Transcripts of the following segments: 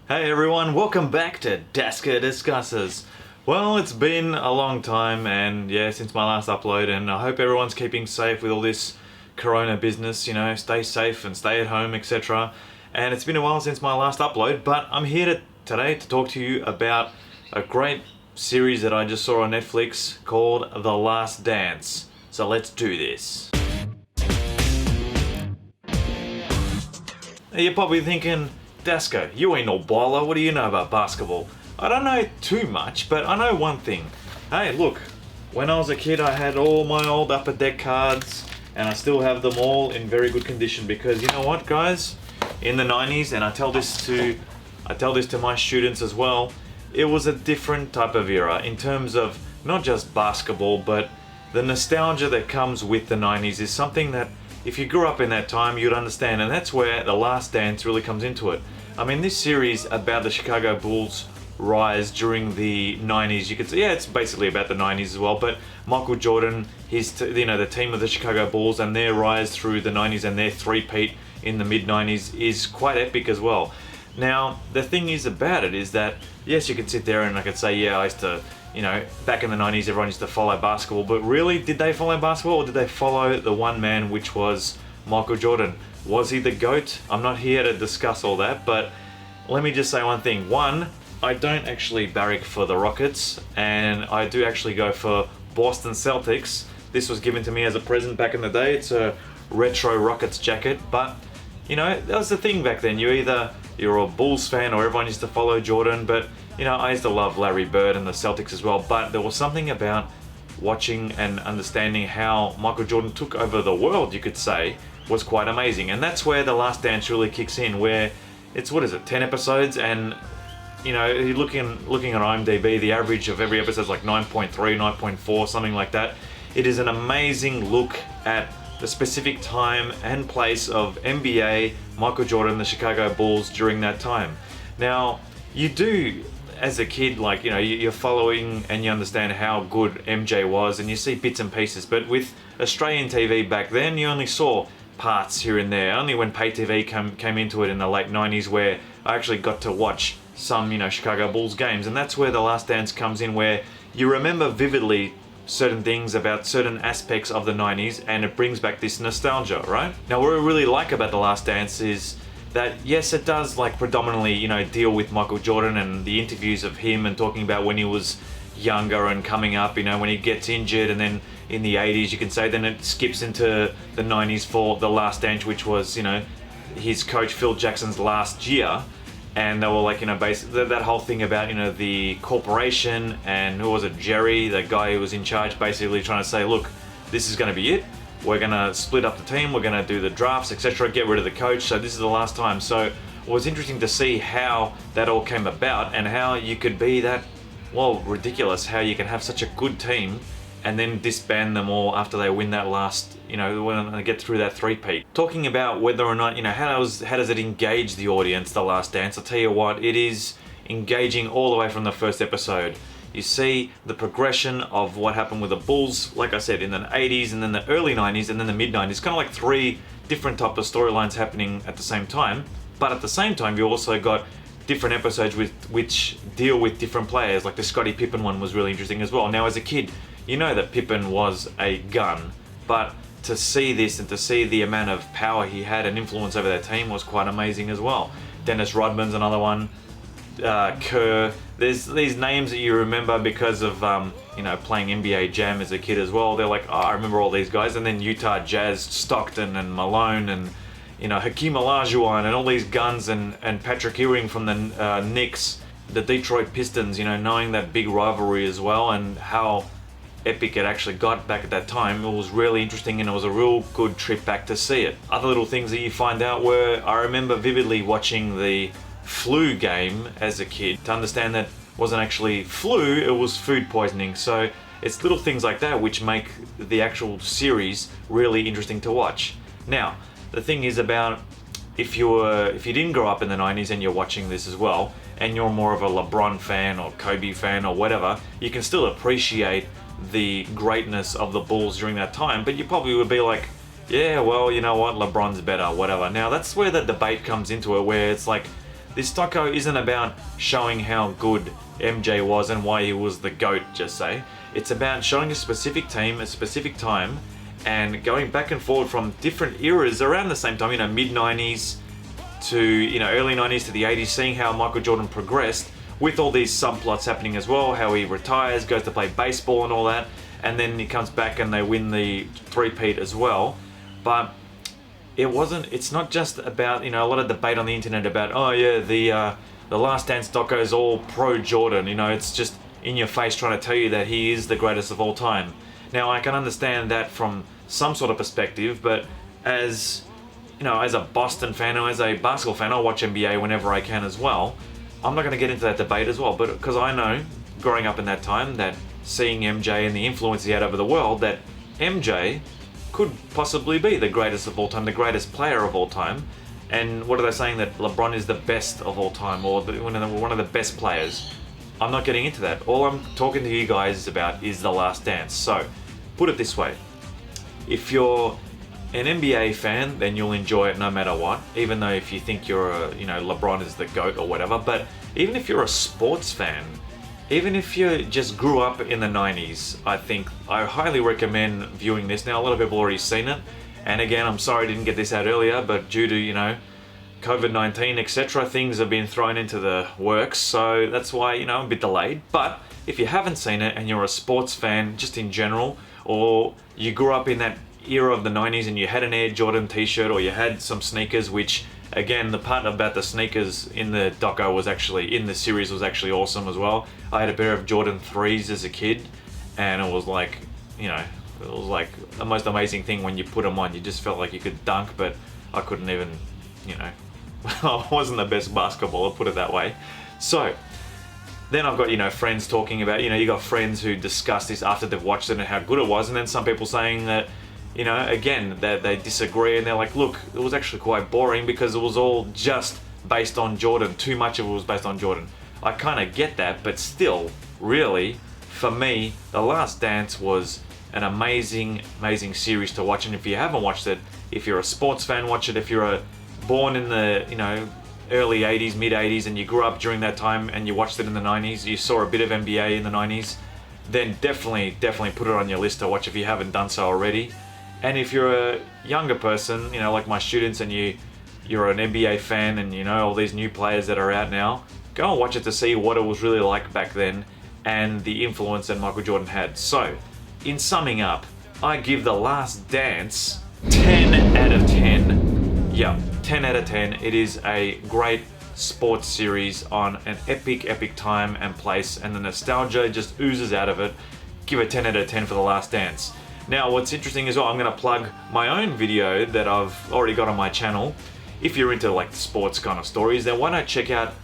Hey everyone, welcome back to Daska Discusses. Well, it's been a long time and since my last upload, and I hope everyone's keeping safe with all this corona business, stay safe and stay at home, etc. And it's been a while since my last upload, but I'm here today to talk to you about a great series that I just saw on Netflix called The Last Dance. So let's do this. You're probably thinking, Daska, you ain't no baller, what do you know about basketball? I don't know too much, but I know one thing. Hey, look, when I was a kid I had all my old Upper Deck cards, and I still have them all in very good condition because you know what, guys? In the 90s, and I tell this to my students as well, it was a different type of era in terms of not just basketball, but the nostalgia that comes with the 90s is something that if you grew up in that time, you'd understand, and that's where The Last Dance really comes into it. I mean, this series about the Chicago Bulls' rise during the 90s, you could say, it's basically about the 90s as well, but Michael Jordan, the team of the Chicago Bulls and their rise through the 90s and their three-peat in the mid-90s is quite epic as well. Now, the thing is about it is that, yes, you could sit there and I could say, I used to, back in the 90s everyone used to follow basketball, but really, did they follow basketball or did they follow the one man, which was Michael Jordan? Was he the GOAT? I'm not here to discuss all that, but let me just say one thing. One, I don't actually barrack for the Rockets, and I do actually go for Boston Celtics. This was given to me as a present back in the day. It's a retro Rockets jacket, but that was the thing back then. You're a Bulls fan or everyone used to follow Jordan, but I used to love Larry Bird and the Celtics as well, but there was something about watching and understanding how Michael Jordan took over the world, you could say, was quite amazing. And that's where The Last Dance really kicks in, where it's, 10 episodes, and you're looking on IMDb, the average of every episode is like 9.3, 9.4, something like that. It is an amazing look at the specific time and place of NBA, Michael Jordan, the Chicago Bulls during that time. Now, you do, as a kid, you're following and you understand how good MJ was, and you see bits and pieces, but with Australian TV back then, you only saw parts here and there. Only when pay TV came into it in the late 90s, where I actually got to watch some, Chicago Bulls games, and that's where The Last Dance comes in, where you remember vividly certain things about certain aspects of the 90s, and it brings back this nostalgia, right? Now, what I really like about The Last Dance is that, yes, it does predominantly, deal with Michael Jordan and the interviews of him and talking about when he was younger and coming up, when he gets injured, and then in the 80s, you can say, then it skips into the 90s for The Last Dance, which was, his coach Phil Jackson's last year. And they were basically that whole thing about, the corporation, and who was it, Jerry, the guy who was in charge, basically trying to say, look, this is going to be it. We're going to split up the team, we're going to do the drafts, etc., get rid of the coach, so this is the last time. So it was interesting to see how that all came about, and how you could be that, ridiculous, how you can have such a good team and then disband them all after they win that last, when they get through that three-peat. Talking about whether or not, how does it engage the audience, The Last Dance? I'll tell you what, it is engaging all the way from the first episode. You see the progression of what happened with the Bulls, like I said, in the 80s, and then the early 90s, and then the mid-90s. Kind of like three different type of storylines happening at the same time. But at the same time, you also got different episodes which deal with different players. Like the Scottie Pippen one was really interesting as well. Now, as a kid, you know that Pippen was a gun, but to see this and to see the amount of power he had and influence over that team was quite amazing as well. Dennis Rodman's another one. Kerr. There's these names that you remember because of playing NBA Jam as a kid as well. They're like, I remember all these guys. And then Utah Jazz, Stockton and Malone, and Hakeem Olajuwon, and all these guns, and Patrick Ewing from the Knicks, the Detroit Pistons. Knowing that big rivalry as well, and how epic it actually got back at that time. It was really interesting, and it was a real good trip back to see it. Other little things that you find out were, I remember vividly watching the flu game as a kid to understand that it wasn't actually flu, it was food poisoning. So it's little things like that which make the actual series really interesting to watch. Now, the thing is about if you didn't grow up in the 90s and you're watching this as well, and you're more of a LeBron fan or Kobe fan or whatever, you can still appreciate the greatness of the Bulls during that time, but you probably would be like, yeah, well, you know what, LeBron's better, whatever. Now, that's where the debate comes into it, where it's like, this doco isn't about showing how good MJ was and why he was the GOAT, just say. It's about showing a specific team, a specific time, and going back and forward from different eras around the same time, you know, mid-90s to, you know, early 90s to the 80s, seeing how Michael Jordan progressed with all these subplots happening as well, how he retires, goes to play baseball and all that, and then he comes back and they win the three-peat as well. But it's not just about, you know, a lot of debate on the internet about, oh yeah, the Last Dance doco is all pro Jordan, you know, it's just in your face trying to tell you that he is the greatest of all time. Now, I can understand that from some sort of perspective, but as, you know, as a Boston fan or as a basketball fan, I watch NBA whenever I can as well. I'm not going to get into that debate as well, but because I know, growing up in that time, that seeing MJ and the influence he had over the world, that MJ could possibly be the greatest of all time, the greatest player of all time. And what are they saying, that LeBron is the best of all time, or one of the best players? I'm not getting into that. All I'm talking to you guys about is The Last Dance. So, put it this way. If you're an NBA fan, then you'll enjoy it no matter what, even though if you think LeBron is the GOAT or whatever. But even if you're a sports fan, even if you just grew up in the 90s, I highly recommend viewing this. Now, a lot of people already seen it. And again, I'm sorry I didn't get this out earlier, but due to, you know, COVID-19, etc., things have been thrown into the works, so that's why, you know, I'm a bit delayed. But if you haven't seen it and you're a sports fan just in general, or you grew up in that era of the 90s and you had an Air Jordan t-shirt, or you had some sneakers, which, again, the part about the sneakers in the doco was actually, in the series, was actually awesome as well. I had a pair of Jordan 3s as a kid, and it was like, you know, it was like the most amazing thing when you put them on. You just felt like you could dunk, but I couldn't even, you know, I wasn't the best basketballer, put it that way. So then I've got, you know, friends talking about, you know, you got friends who discuss this after they've watched it and how good it was, and then some people saying that, you know, again, that they disagree, and they're like, look, it was actually quite boring because it was all just based on Jordan. Too much of it was based on Jordan. I kind of get that, but still, really, for me, The Last Dance was an amazing series to watch. And if you haven't watched it, if you're a sports fan, watch it. If you're born in the, you know, early 80s, mid 80s, and you grew up during that time and you watched it in the 90s, you saw a bit of NBA in the 90s, then definitely put it on your list to watch if you haven't done so already. And if you're a younger person, you know, like my students, and you're an NBA fan and you know all these new players that are out now, go and watch it to see what it was really like back then and the influence that Michael Jordan had. So, in summing up, I give The Last Dance 10 out of 10. Yeah, 10 out of 10. It is a great sports series on an epic time and place, and the nostalgia just oozes out of it. Give it 10 out of 10 for The Last Dance. Now, what's interesting as well, I'm going to plug my own video that I've already got on my channel. If you're into like sports kind of stories, then why not check out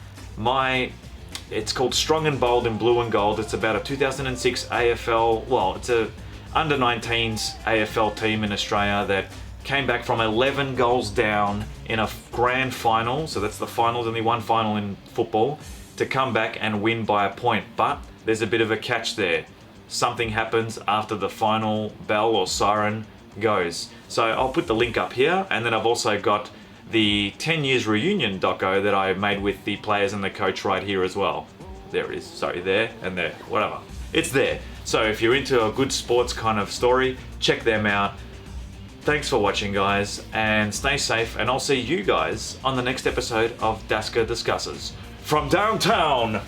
it's called Strong and Bold in Blue and Gold. It's about a 2006 AFL, well, it's a under-19s AFL team in Australia that came back from 11 goals down in a grand final, so that's the finals, only one final in football, to come back and win by a point. But there's a bit of a catch there. Something happens after the final bell or siren goes. So I'll put the link up here, and then I've also got the 10 years reunion doco that I made with the players and the coach right here as well. There it is, sorry, there and there, whatever. It's there. So if you're into a good sports kind of story, check them out. Thanks for watching, guys, and stay safe, and I'll see you guys on the next episode of Daska Discusses. From downtown!